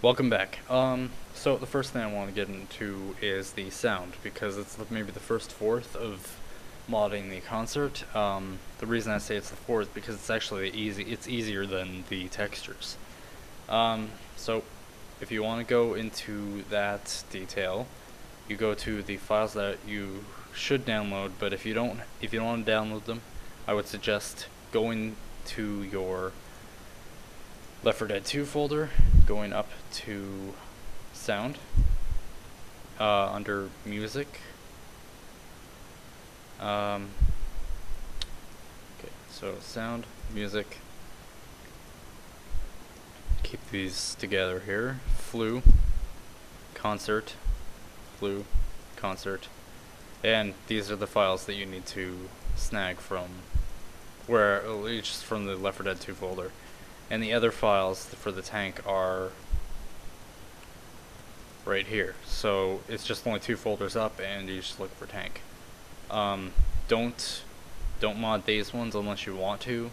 Welcome back. So the first thing I want to get into is the sound, because it's maybe the first fourth of modding the concert. The reason I say it's the fourth because it's actually it's easier than the textures. So if you want to go into that detail, you go to the files that you should download, but if you don't want to download them, I would suggest going to your Left4Dead 2 folder, going up to sound, under music. Okay, so sound, music. Keep these together here. Flu, concert, flu, concert. And these are the files that you need to snag from just from the Left4Dead 2 folder. And the other files for the tank are right here. So it's just only 2 folders up, and you just look for tank. Don't mod these ones unless you want to.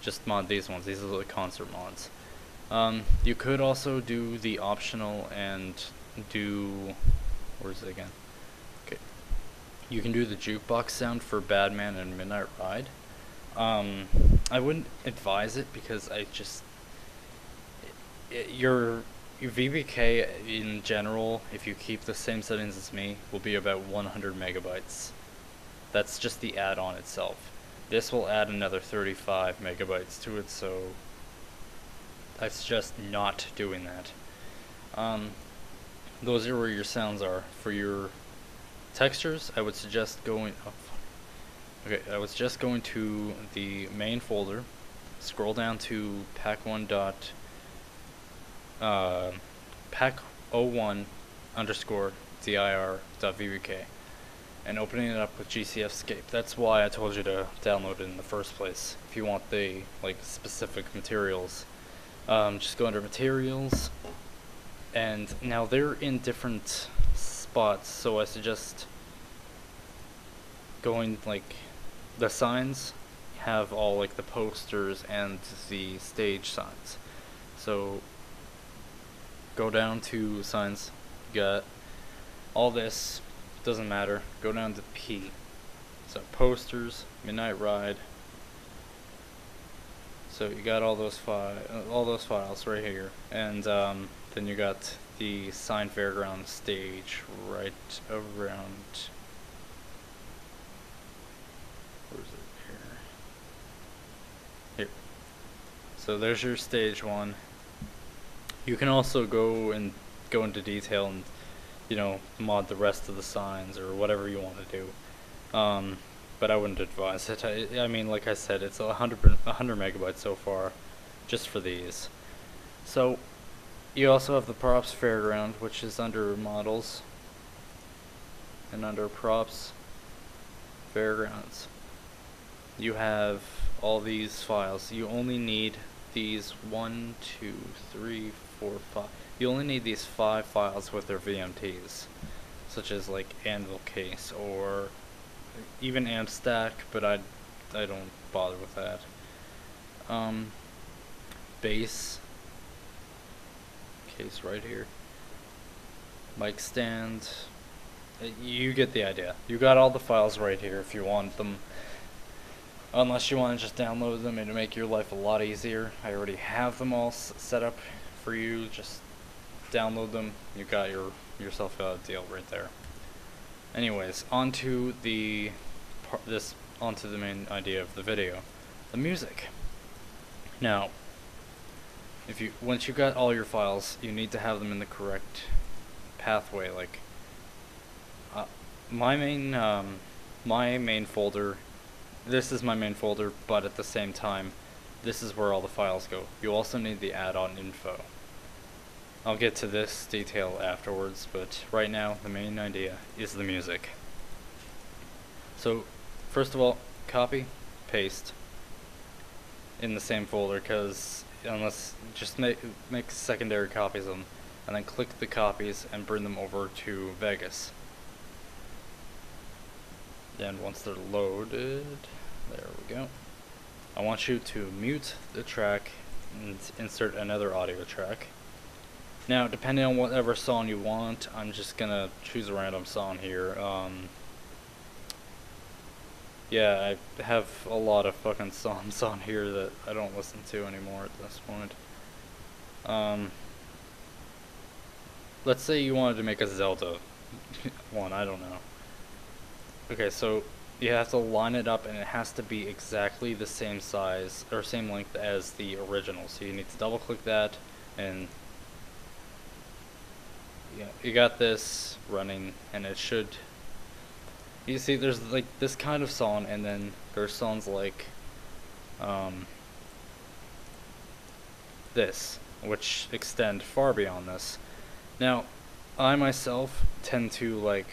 Just mod these ones. These are the concert mods. You could also do the optional and do, where's it again? Okay. You can do the jukebox sound for Badman and Midnight Ride. I wouldn't advise it because your VBK in general, if you keep the same settings as me, will be about 100 megabytes. That's just the add-on itself. This will add another 35 megabytes to it, so I suggest not doing that. Those are where your sounds are. For your textures, I would suggest going up. Okay, I was just going to the main folder, scroll down to pack01 underscore dir.vbk, and opening it up with GCFscape. That's why I told you to download it in the first place. If you want the specific materials, just go under materials, and now they're in different spots. So I suggest going the signs have all the posters and the stage signs. So go down to signs, you got all this, doesn't matter, go down to P. So posters, Midnight Ride. So you got all those files right here, and then you got the sign fairground stage right around. Where is it? Here. So there's your stage one. You can also go into detail and mod the rest of the signs or whatever you want to do. But I wouldn't advise it. I mean, like I said, it's 100 megabytes so far, just for these. So you also have the props fairground, which is under models, and under props fairgrounds you have all these files. You only need these 1, 2, 3, 4, 5. You only need these 5 files with their VMTs, such as anvil case or even amp stack, but I don't bother with that. Bass case right here. Mic stand. You get the idea. You got all the files right here if you want them. Unless you want to just download them and make your life a lot easier. I already have them all set up for you. Just download them. You got yourself a deal right there. Anyways, onto the main idea of the video, the music. Now, once you got all your files, you need to have them in the correct pathway. My main folder. This is my main folder, but at the same time, this is where all the files go. You also need the add-on info. I'll get to this detail afterwards, but right now, the main idea is the music. So, first of all, copy, paste in the same folder, just make secondary copies of them, and then click the copies and bring them over to Vegas. Then once they're loaded, there we go. I want you to mute the track and insert another audio track. Now, depending on whatever song you want, I'm just gonna choose a random song here. Yeah, I have a lot of fucking songs on here that I don't listen to anymore at this point. Let's say you wanted to make a Zelda one, I don't know. Okay, so you have to line it up and it has to be exactly the same size or same length as the original. So you need to double click that, and yeah, you got this running, and it should. You see, there's like this kind of song, and then there's songs like this, which extend far beyond this. Now, I myself tend to like,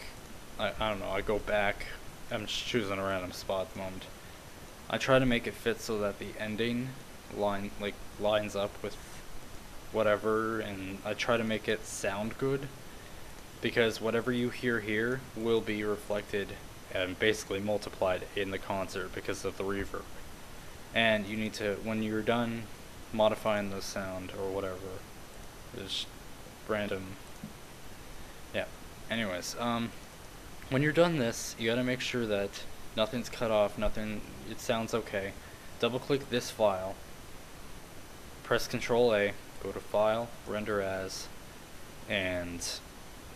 I don't know, I go back, I'm just choosing a random spot at the moment. I try to make it fit so that the ending lines up with whatever, and I try to make it sound good, because whatever you hear here will be reflected and basically multiplied in the concert because of the reverb. And you need to, when you're done modifying the sound or whatever, just random, yeah, anyways, when you're done this, you gotta make sure that nothing's cut off, it sounds okay. Double click this file, press Ctrl A, go to File, Render As, and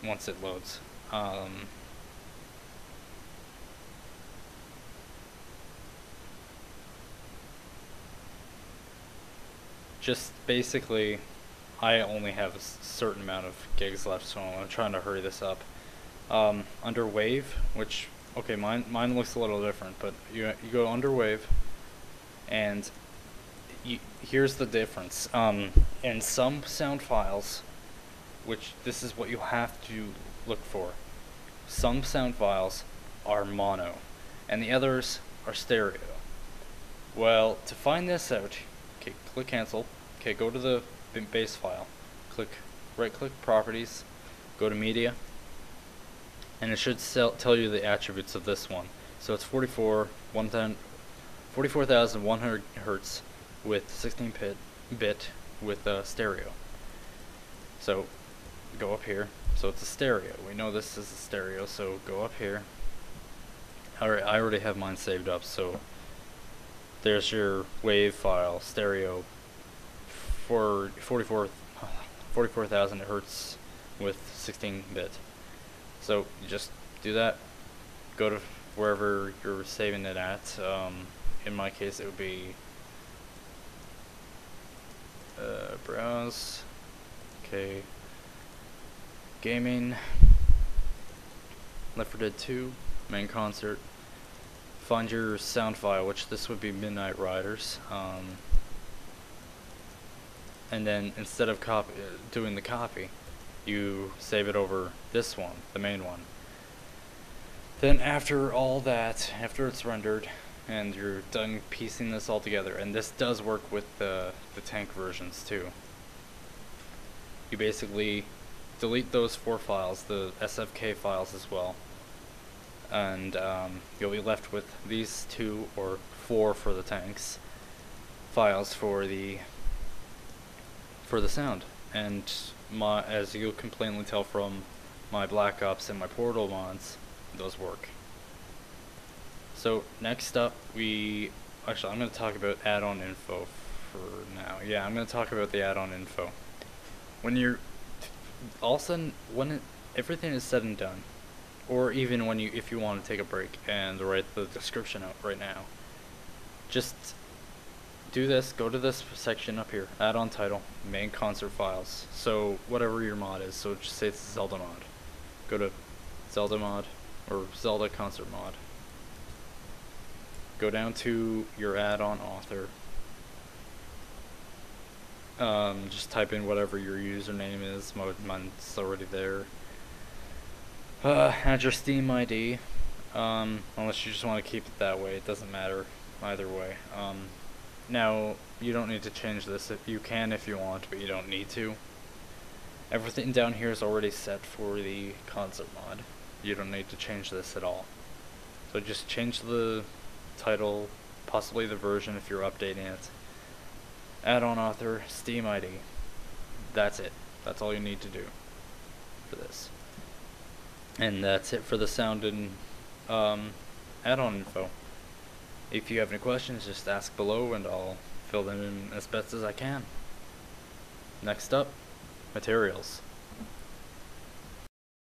once it loads, just basically, I only have a certain amount of gigs left, so I'm trying to hurry this up. Under Wave, which, okay, mine looks a little different, but you go under Wave, and here's the difference. In some sound files, which this is what you have to look for, some sound files are mono, and the others are stereo. Well, to find this out, okay, click Cancel. Okay, go to the base file, right-click Properties, go to Media, and it should tell you the attributes of this one. So it's 44,100 hertz with 16-bit with stereo. So go up here. So it's a stereo. We know this is a stereo, so go up here. Alright, I already have mine saved up, so there's your wave file, stereo, for 44,000 hertz with 16-bit. So you just do that, go to wherever you're saving it at. In my case, it would be browse, okay, gaming, Left4Dead 2, main concert. Find your sound file, which this would be Midnight Riders. And then instead of doing the copy, you save it over this one, the main one. Then after all that, after it's rendered and you're done piecing this all together, and this does work with the tank versions too, you basically delete those 4 files, the SFK files as well, and you'll be left with these 2 or 4 for the tanks files for the sound. And as you can plainly tell from my Black Ops and my Portal mods, those work. So next up, I'm going to talk about add-on info for now. Yeah, I'm going to talk about the add-on info. When you're all of a sudden, everything is said and done, or even if you want to take a break and write the description out right now, just do this. Go to this section up here, add-on title, main concert files. So whatever your mod is, so just say it's Zelda mod. Go to Zelda mod or Zelda concert mod. Go down to your add-on author. Just type in whatever your username is. Mine's already there. Add your Steam ID. Unless you just want to keep it that way, it doesn't matter either way. Now, you don't need to change this. You can if you want, but you don't need to. Everything down here is already set for the concert mod. You don't need to change this at all. So just change the title, possibly the version if you're updating it. Add-on author, Steam ID. That's it. That's all you need to do for this. And that's it for the sound and add-on info. If you have any questions, just ask below and I'll fill them in as best as I can. Next up, materials.